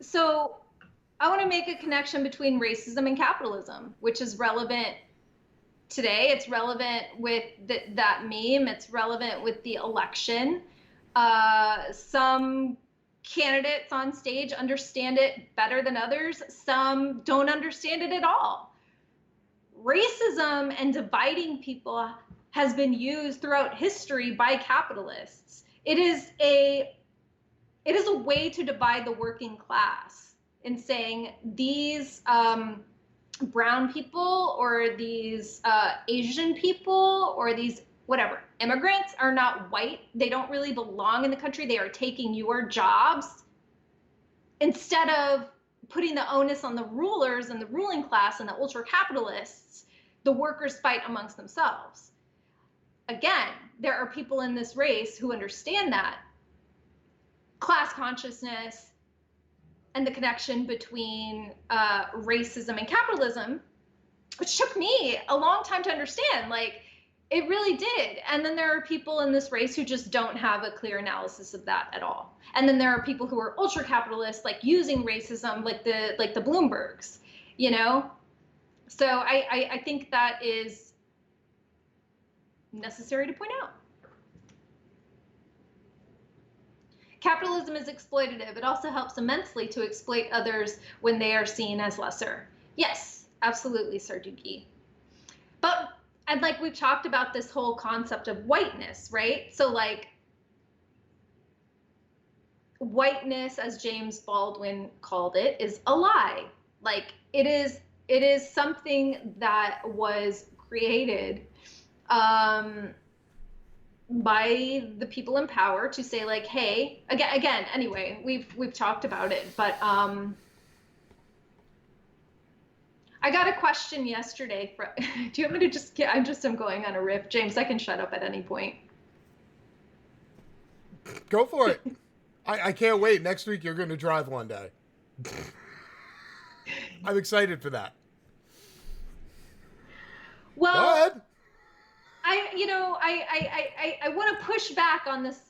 So I want to make a connection between racism and capitalism, which is relevant today. It's relevant with that meme. It's relevant with the election. Some candidates on stage understand it better than others. Some don't understand it at all. Racism and dividing people has been used throughout history by capitalists. It is a way to divide the working class in saying these brown people or these Asian people or these whatever immigrants are not white. They don't really belong in the country. They are taking your jobs. Instead of putting the onus on the rulers and the ruling class and the ultra capitalists, the workers fight amongst themselves. Again, there are people in this race who understand that class consciousness and the connection between racism and capitalism, which took me a long time to understand. Like, it really did. And then there are people in this race who just don't have a clear analysis of that at all. And then there are people who are ultra capitalists, like using racism, like the Bloombergs, you know? So I think that is necessary to point out. Capitalism is exploitative. It also helps immensely to exploit others when they are seen as lesser. Yes, absolutely, Sir Dookie. But, and like we've talked about this whole concept of whiteness, right? So like whiteness, as James Baldwin called it, is a lie. Like it is something that was created by the people in power to say like, hey, again, anyway, we've talked about it, but I got a question yesterday from, do you want me to just get, I'm going on a riff. James, I can shut up at any point. Go for it. I can't wait. Next week you're going to drive one day. I'm excited for that. Well, go ahead. I want to push back on this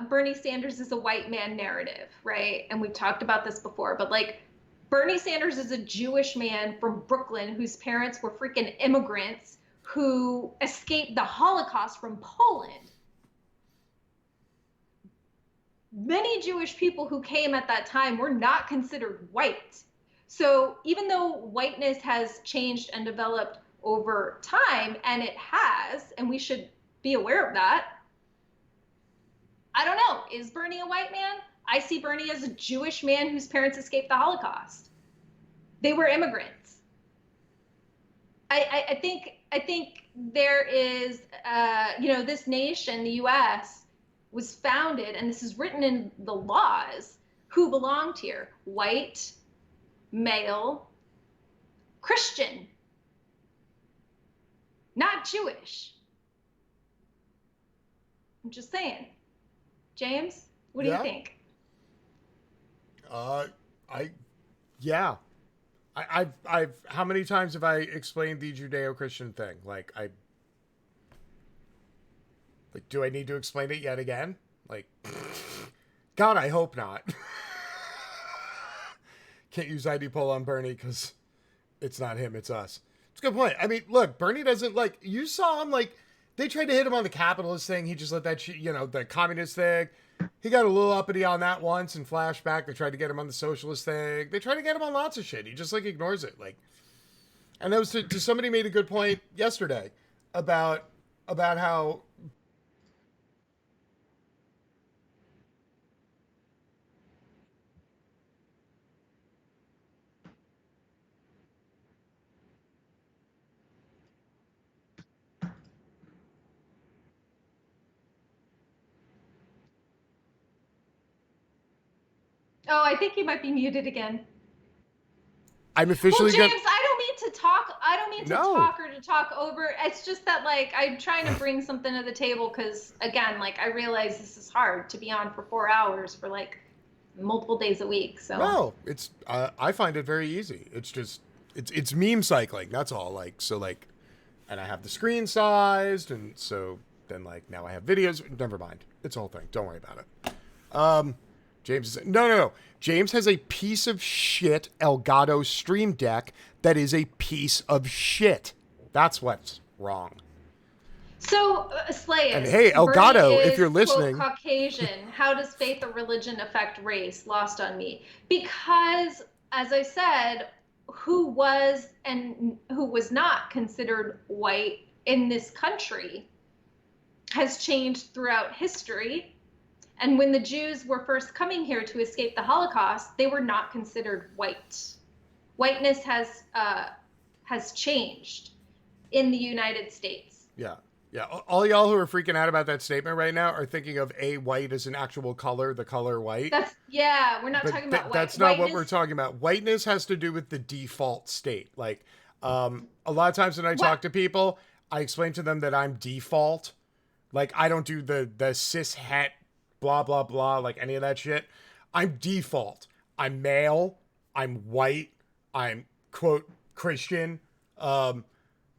Bernie Sanders is a white man narrative, right? And we've talked about this before, but like Bernie Sanders is a Jewish man from Brooklyn whose parents were freaking immigrants who escaped the Holocaust from Poland. Many Jewish people who came at that time were not considered white. So even though whiteness has changed and developed over time, and it has, and we should be aware of that. I don't know, is Bernie a white man? I see Bernie as a Jewish man whose parents escaped the Holocaust. They were immigrants. I think there is, this nation, the US, was founded, and this is written in the laws, who belonged here: white, male, Christian, not Jewish. I'm just saying. James, what do you think? I've how many times have I explained the Judeo-Christian thing? Like, do I need to explain it yet again? Like, God, I hope not. Can't use ID poll on Bernie because it's not him, it's us. It's a good point. I mean, look, Bernie doesn't, like, you saw him, like, they tried to hit him on the capitalist thing. He just let that shit, the communist thing. He got a little uppity on that once in flashback. They tried to get him on the socialist thing. They tried to get him on lots of shit. He just, like, ignores it. Like, and that was to somebody made a good point yesterday about how Oh, I think he might be muted again. I'm officially James, I don't mean to talk. I don't mean to talk or to talk over. It's just that, like, I'm trying to bring something to the table because, again, like, I realize this is hard to be on for 4 hours for, like, multiple days a week. So no, it's I find it very easy. It's just it's meme cycling. That's all. Like, so, like, and I have the screen sized, and so then, like, now I have videos. Never mind. It's a whole thing. Don't worry about it. James is no. James has a piece of shit Elgato Stream Deck that is a piece of shit. That's what's wrong. So, And Slayus, hey, Bernie Elgato, if is, you're quote, listening, Caucasian. How does faith or religion affect race? Lost on me. Because, as I said, who was and who was not considered white in this country has changed throughout history. And when the Jews were first coming here to escape the Holocaust, they were not considered white. Whiteness has changed in the United States. yeah. Yeah, all y'all who are freaking out about that statement right now are thinking of white as an actual color, the color white. We're not But talking about white. that's not what Whiteness, we're talking about. Whiteness has to do with the default state. Like, a lot of times when I talk to people, I explain to them that I'm default. Like, I don't do the cis het, blah, blah, blah, like any of that shit. I'm default. I'm male. I'm white. I'm, quote, Christian.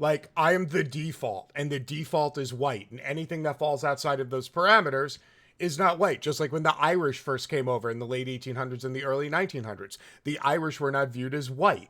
Like, I am the default, and the default is white, and anything that falls outside of those parameters is not white. Just like when the Irish first came over in the late 1800s and the early 1900s, the Irish were not viewed as white.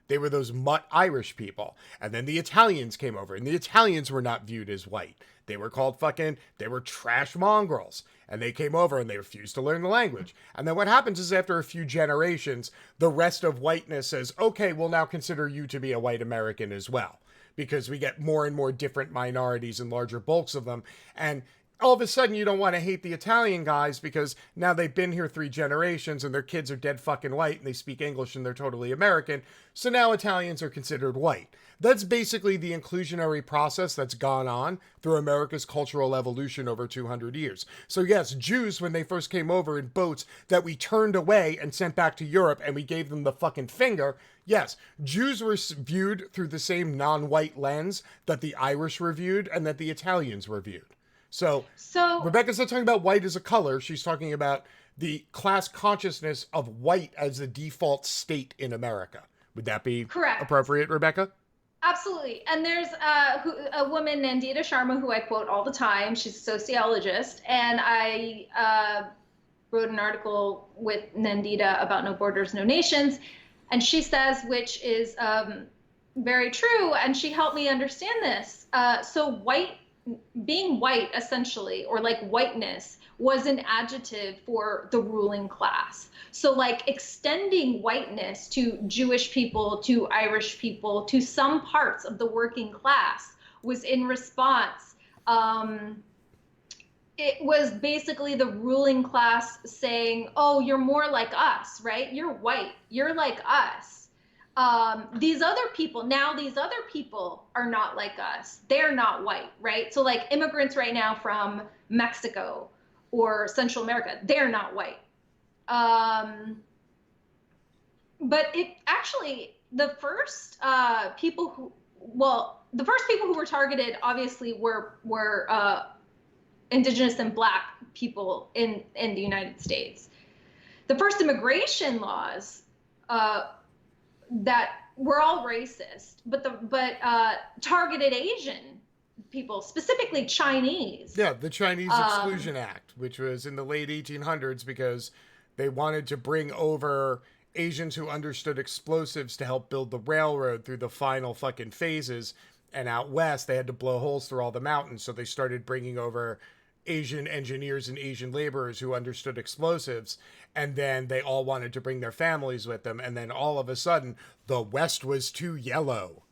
They were those mutt Irish people. And then the Italians came over, and the Italians were not viewed as white. They were called they were trash mongrels. And they came over and they refused to learn the language. And then what happens is after a few generations, the rest of whiteness says, okay, we'll now consider you to be a white American as well. Because we get more and more different minorities and larger bulks of them. And all of a sudden you don't want to hate the Italian guys because now they've been here 3 generations and their kids are dead fucking white and they speak English and they're totally American. So now Italians are considered white. That's basically the inclusionary process that's gone on through America's cultural evolution over 200 years. So yes, Jews, when they first came over in boats that we turned away and sent back to Europe and we gave them the fucking finger, yes, Jews were viewed through the same non-white lens that the Irish were viewed and that the Italians were viewed. So Rebecca's not talking about white as a color. She's talking about the class consciousness of white as the default state in America. Would that be correct? Appropriate, Rebecca? Absolutely. And there's a woman, Nandita Sharma, who I quote all the time. She's a sociologist. And I wrote an article with Nandita about No Borders, No Nations. And she says, which is very true, and she helped me understand this. So being white, essentially, or like whiteness, was an adjective for the ruling class. So like extending whiteness to Jewish people, to Irish people, to some parts of the working class was in response. It was basically the ruling class saying, oh, you're more like us, right? You're white, you're like us. These other people are not like us. They're not white, right? So like immigrants right now from Mexico or Central America, they're not white. But it actually, the first people who were targeted obviously were indigenous and Black people in the United States. The first immigration laws that were all racist, but targeted Asian people, specifically Chinese. Yeah, the Chinese Exclusion Act, which was in the late 1800s because they wanted to bring over Asians who understood explosives to help build the railroad through the final fucking phases. And out west, they had to blow holes through all the mountains. So they started bringing over Asian engineers and Asian laborers who understood explosives. And then they all wanted to bring their families with them. And then all of a sudden, the West was too yellow.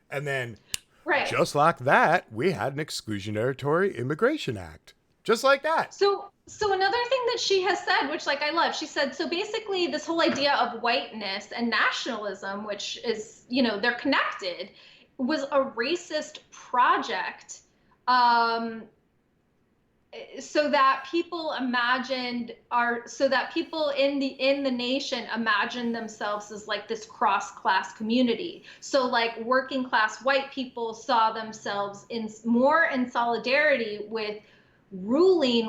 And then, right, just like that, we had an Exclusionary Immigration Act. Just like that. So another thing that she has said, which like I love, she said, so basically this whole idea of whiteness and nationalism, which is, they're connected, was a racist project so that people in the nation imagined themselves as like this cross-class community. So like working class white people saw themselves more in solidarity with ruling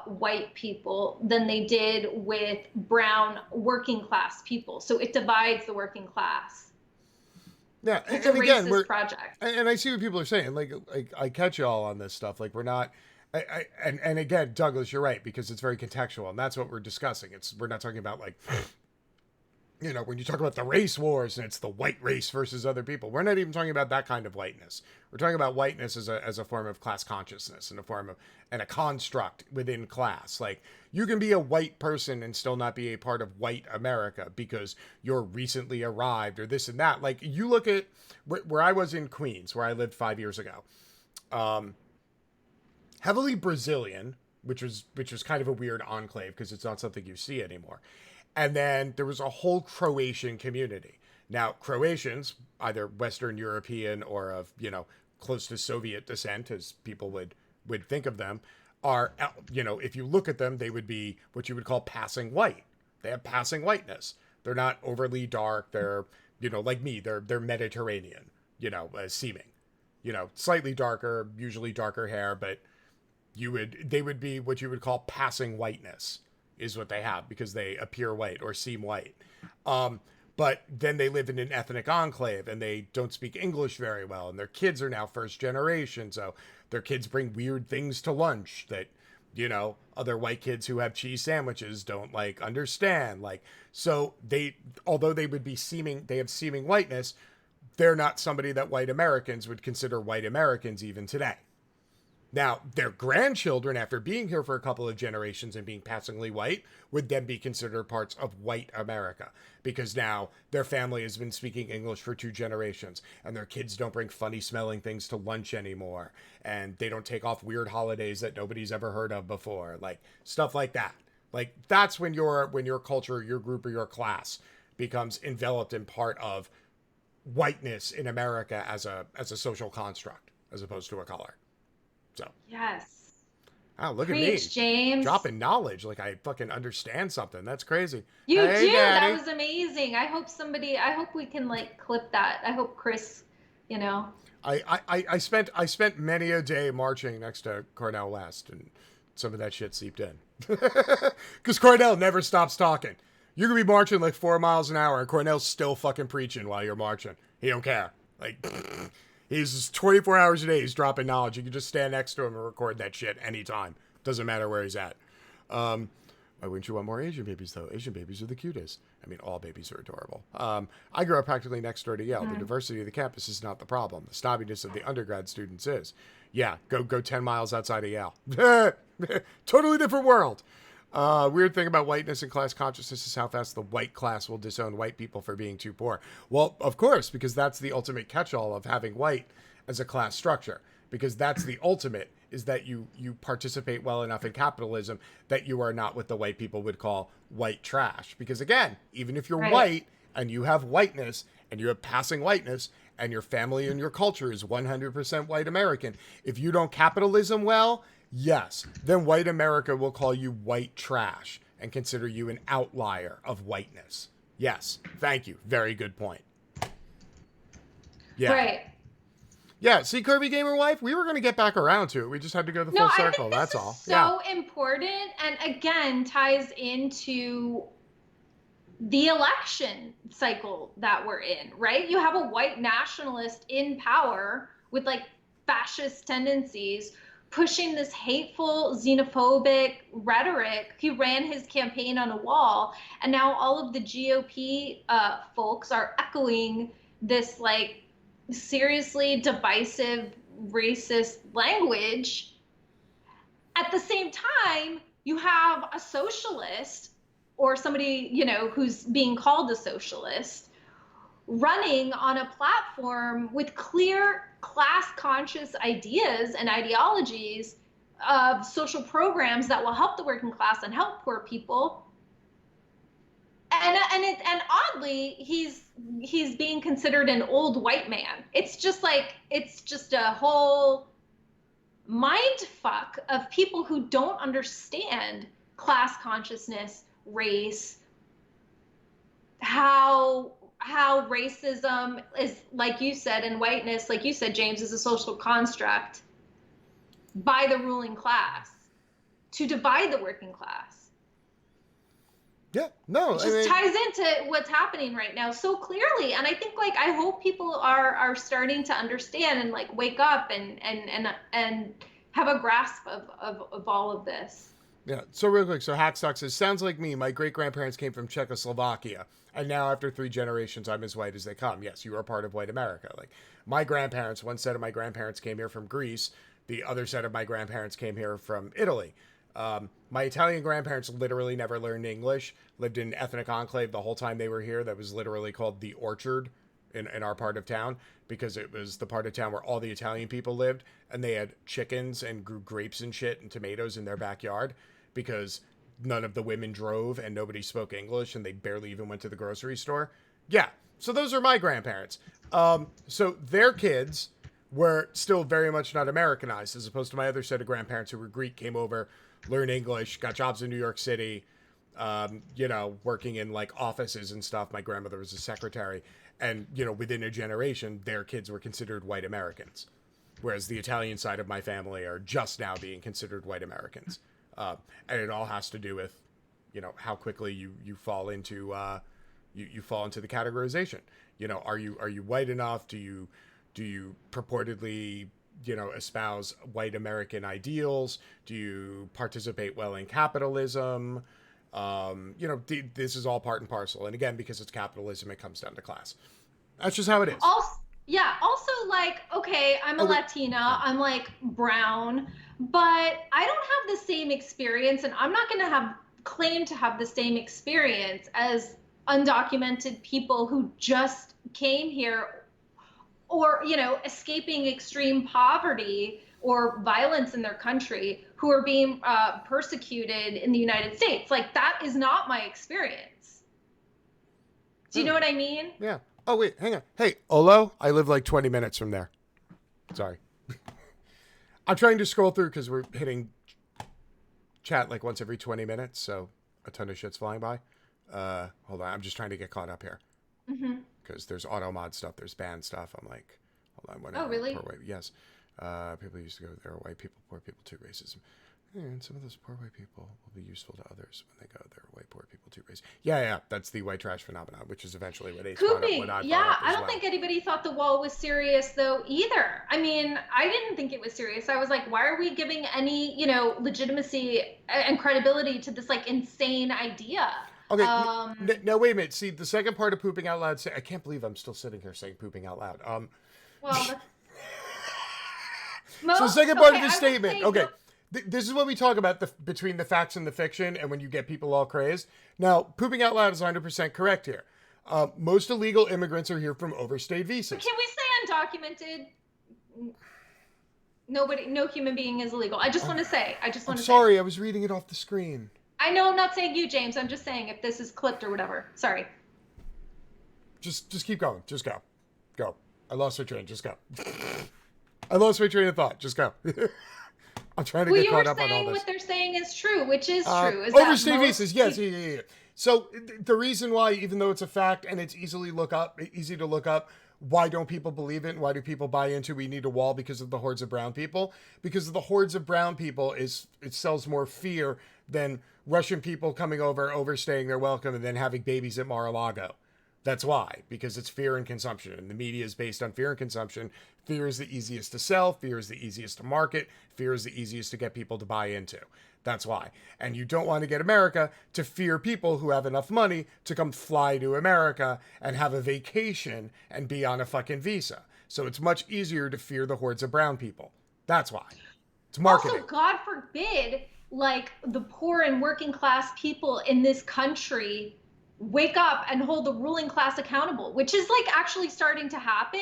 white people than they did with brown working class people. So it divides the working class. Yeah, it's a racist project. And I see what people are saying. Like I catch y'all on this stuff. Like we're not And again, Douglas, you're right, because it's very contextual, and that's what we're discussing. We're not talking about, like, when you talk about the race wars and it's the white race versus other people, we're not even talking about that kind of whiteness. We're talking about whiteness as a form of class consciousness and a construct within class. Like, you can be a white person and still not be a part of white America because you're recently arrived or this and that. Like, you look at where I was in Queens, where I lived 5 years ago. Heavily Brazilian, which was kind of a weird enclave because it's not something you see anymore. And then there was a whole Croatian community. Now, Croatians, either Western European or of, close to Soviet descent, as people would think of them, are, if you look at them, they would be what you would call passing white. They have passing whiteness. They're not overly dark. They're, like me, they're Mediterranean, seeming, slightly darker, usually darker hair, but they would be what you would call passing whiteness is what they have because they appear white or seem white. But then they live in an ethnic enclave and they don't speak English very well. And their kids are now first generation. So their kids bring weird things to lunch that, other white kids who have cheese sandwiches don't like understand. Like, so although they have seeming whiteness, they're not somebody that white Americans would consider white Americans even today. Now, their grandchildren, after being here for a couple of generations and being passingly white, would then be considered parts of white America because now their family has been speaking English for 2 generations and their kids don't bring funny smelling things to lunch anymore and they don't take off weird holidays that nobody's ever heard of before, like stuff like that. Like, that's when your culture, your group, or your class becomes enveloped in part of whiteness in America as a social construct as opposed to a color. So. Yes. Oh, look Preach, at me. James. Dropping knowledge like I fucking understand something. That's crazy. You hey, do. Daddy. That was amazing. I hope we can like clip that. I hope Chris, I spent many a day marching next to Cornell West and some of that shit seeped in. Because Cornell never stops talking. You could be marching like 4 miles an hour and Cornell's still fucking preaching while you're marching. He don't care. Like, he's 24 hours a day. He's dropping knowledge. You can just stand next to him and record that shit anytime. Doesn't matter where he's at. Why wouldn't you want more Asian babies, though? Asian babies are the cutest. I mean, all babies are adorable. I grew up practically next door to Yale. The diversity of the campus is not the problem. The snobbiness of the undergrad students is. Yeah, go 10 miles outside of Yale. Totally different world. Weird thing about whiteness and class consciousness is how fast the white class will disown white people for being too poor. Well, of course, because that's the ultimate catch-all of having white as a class structure. Because that's the ultimate, is that you participate well enough in capitalism that you are not what the white people would call white trash. Because again, even if you're white and you have whiteness and you have passing whiteness and your family and your culture is 100% white American, if you don't capitalism well, yes, then white America will call you white trash and consider you an outlier of whiteness. Yes, thank you. Very good point. Yeah. Right. Yeah, see, Curvy Gamer Wife, we were going to get back around to it. We just had to go the full circle. That's all. So important, and again ties into the election cycle that we're in, right? You have a white nationalist in power with like fascist tendencies pushing this hateful, xenophobic rhetoric. He ran his campaign on a wall, and now all of the GOP folks are echoing this like seriously divisive, racist language. At the same time, you have a socialist or somebody, who's being called a socialist running on a platform with clear class-conscious ideas and ideologies of social programs that will help the working class and help poor people. And oddly, he's being considered an old white man. It's just a whole mind fuck of people who don't understand class consciousness, race, how racism is, like you said, and whiteness, like you said, James, is a social construct by the ruling class to divide the working class. Yeah, no, it just ties into what's happening right now so clearly, and I think I hope people are starting to understand and like wake up and have a grasp of all of this. Yeah. So real quick, so Hackstock says, sounds like me. My great grandparents came from Czechoslovakia, and now after 3 generations, I'm as white as they come. Yes, you are part of white America. Like my grandparents, one set of my grandparents came here from Greece. The other set of my grandparents came here from Italy. My Italian grandparents literally never learned English. Lived in ethnic enclave the whole time they were here. That was literally called the Orchard in our part of town, because it was the part of town where all the Italian people lived, and they had chickens and grew grapes and shit and tomatoes in their backyard, because none of the women drove and nobody spoke English and they barely even went to the grocery store. Yeah, so those are my grandparents. So their kids were still very much not Americanized, as opposed to my other set of grandparents who were Greek, came over, learned English, got jobs in New York City, working in like offices and stuff. My grandmother was a secretary. And, within a generation, their kids were considered white Americans. Whereas the Italian side of my family are just now being considered white Americans. And it all has to do with, how quickly you fall into you fall into the categorization. Are you white enough? Do you purportedly espouse white American ideals? Do you participate well in capitalism? This is all part and parcel. And again, because it's capitalism, it comes down to class. That's just how it is. Also, like, okay, I'm a Latina, I'm like brown, but I don't have the same experience, and I'm not going to claim to have the same experience as undocumented people who just came here, or, escaping extreme poverty or violence in their country, who are being persecuted in the United States. Like, that is not my experience. Do you know what I mean? Yeah. Oh, wait, hang on. Hey, Olo, I live like 20 minutes from there. Sorry. I'm trying to scroll through because we're hitting chat like once every 20 minutes, so a ton of shit's flying by. Hold on, I'm just trying to get caught up here. Because there's auto mod stuff, there's band stuff. I'm like, hold on. Oh, really? Yes. People used to go, there are white people, poor people, too, racism. And some of those poor white people will be useful to others when they go, there are white poor people, too, racism. Yeah, that's the white trash phenomenon, which is eventually what H brought up, what I brought up as I don't think anybody thought the wall was serious, though, either. I mean, I didn't think it was serious. I was like, why are we giving any, legitimacy and credibility to this, like, insane idea? Okay, now wait a minute. See, the second part of pooping out loud, I can't believe I'm still sitting here saying pooping out loud. Well, so the second part of the statement, this is what we talk about between the facts and the fiction, and when you get people all crazed. Now, pooping out loud is 100% correct here. Most illegal immigrants are here from overstayed visas. But can we say undocumented? No human being is illegal. I just want to say. Sorry, I was reading it off the screen. I know I'm not saying you, James. I'm just saying if this is clipped or whatever. Sorry. Just keep going. Just go. Go. I lost my train. Just go. I lost my train of thought. Just go. I'm trying to get caught up on all this. What they're saying is true, which is true. Is overstayed visas. Yes. Yeah. So the reason why, even though it's a fact and it's easy to look up, why don't people believe it? And why do people buy into we need a wall because of the hordes of brown people? Because of the hordes of brown people it sells more fear than Russian people coming over, overstaying their welcome, and then having babies at Mar-a-Lago. That's why, because it's fear and consumption, and the media is based on fear and consumption. Fear is the easiest to sell. Fear is the easiest to market. Fear is the easiest to get people to buy into. That's why. And you don't want to get America to fear people who have enough money to come fly to America and have a vacation and be on a fucking visa. So it's much easier to fear the hordes of brown people. That's why. It's marketing. Also, God forbid, like, the poor and working class people in this country wake up and hold the ruling class accountable, which is like actually starting to happen.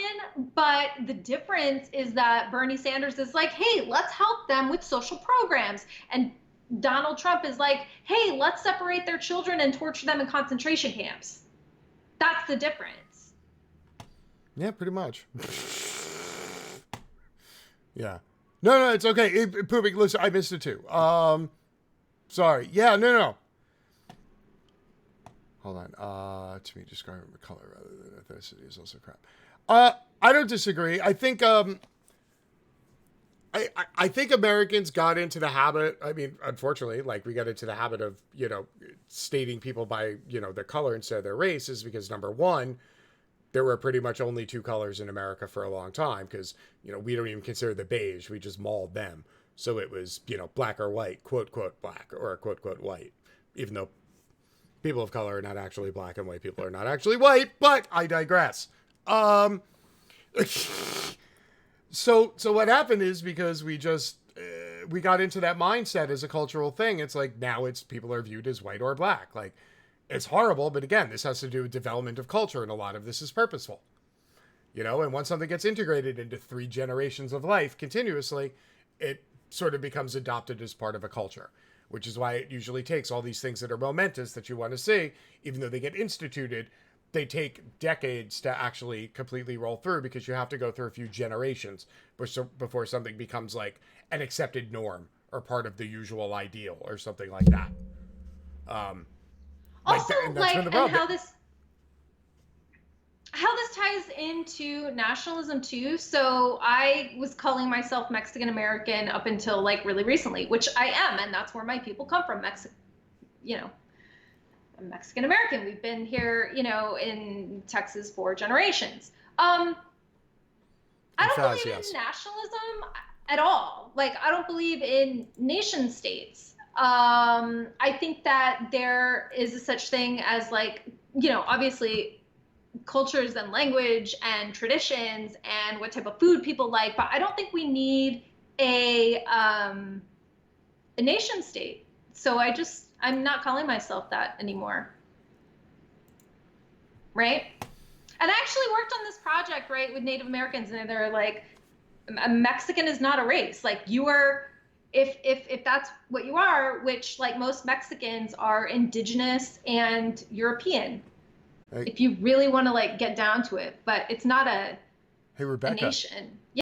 But the difference is that Bernie Sanders is like, hey, let's help them with social programs. And Donald Trump is like, hey, let's separate their children and torture them in concentration camps. That's the difference. Yeah, pretty much. Yeah. No, it's okay. Pooping, listen, I missed it too. Sorry. Yeah, no. Hold on. To me, describing the color rather than ethnicity is also crap. I don't disagree. I think I think Americans got into the habit. I mean, unfortunately, like, we got into the habit of, stating people by, their color instead of their race, is because, number one, there were pretty much only two colors in America for a long time, because, we don't even consider the beige. We just mauled them. So it was, black or white, quote, quote, black, or quote, quote, white. Even though people of color are not actually black and white people are not actually white, but I digress. So what happened is, because we just, we got into that mindset as a cultural thing. It's like, now people are viewed as white or black. Like, it's horrible, but again, this has to do with development of culture, and a lot of this is purposeful. And once something gets integrated into 3 generations of life continuously, it sort of becomes adopted as part of a culture, which is why it usually takes all these things that are momentous that you want to see, even though they get instituted, they take decades to actually completely roll through, because you have to go through a few generations before something becomes like an accepted norm or part of the usual ideal or something like that. Also, and that's been the and problem. how this ties into nationalism too. So I was calling myself Mexican American up until like really recently, which I am, and that's where my people come from. I'm Mexican American. We've been here, in Texas for generations. I don't believe in nationalism at all. Like, I don't believe in nation states. I think that there is a such thing as, like, obviously cultures and language and traditions and what type of food people like, but I don't think we need a nation state. So I'm not calling myself that anymore. Right? And I actually worked on this project, right, with Native Americans, and they're like, a Mexican is not a race. Like, you are, if that's what you are, which, like, most Mexicans are indigenous and European. If you really want to, like, get down to it, but it's not a Hey, Rebecca. a nation.